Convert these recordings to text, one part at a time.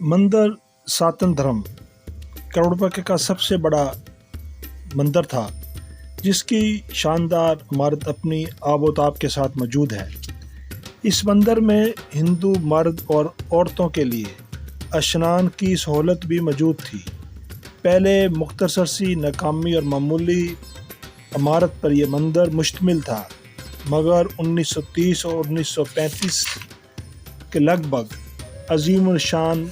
मंदिर सातन धर्म करोड़पति का सबसे बड़ा मंदिर था, जिसकी शानदार इमारत अपनी आबोताब के साथ मौजूद है। इस मंदिर में हिंदू मर्द और औरतों के लिए स्नान की सहूलत भी मौजूद थी। पहले मुख्तसर सी नाकामी और मामूली इमारत पर यह मंदिर मुश्तमिल था, मगर 1930 और 1935 के लगभग अजीम शान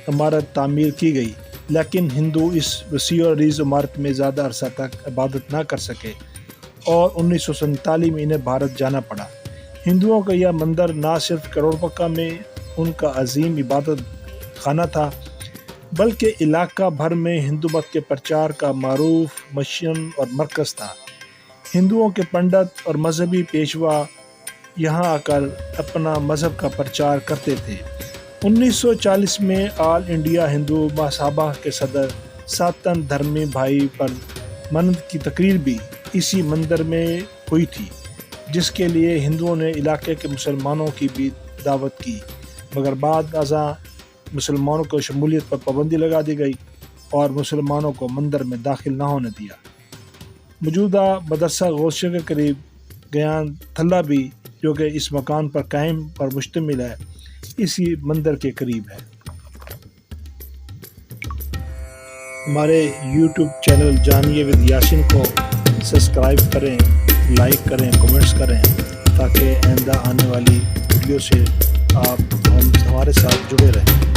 इमारत तामीर की गई, लेकिन हिंदू इस वसी और अरीज़ इमारत में ज़्यादा अरसा तक इबादत ना कर सके और 1947 में इन्हें भारत जाना पड़ा। हिंदुओं का यह मंदिर ना सिर्फ करोड़पक्का में उनका अजीम इबादत खाना था, बल्कि इलाका भर में हिंदू मत के प्रचार का मारूफ मिशन और मरकज़ था। हिंदुओं के पंडित और मजहबी पेशवा यहाँ आकर अपना मज़हब का प्रचार करते थे। 1940 में ऑल इंडिया हिंदू महासभा के सदर सातन धर्मी भाई पर मन्नत की तकरीर भी इसी मंदिर में हुई थी, जिसके लिए हिंदुओं ने इलाके के मुसलमानों की भी दावत की, मगर बाद अज़ां मुसलमानों को शमूलियत पर पाबंदी लगा दी गई और मुसलमानों को मंदिर में दाखिल न होने दिया। मौजूदा मदरसा गौसिया के करीब गयान थल्ला भी, जो कि इस मकान पर कायम पर मुश्तमिल है, इसी मंदिर के करीब है। हमारे YouTube चैनल जानिए विद यासिन को सब्सक्राइब करें, लाइक करें, कमेंट्स करें, ताकि आइंदा आने वाली वीडियो से आप हमारे साथ जुड़े रहें।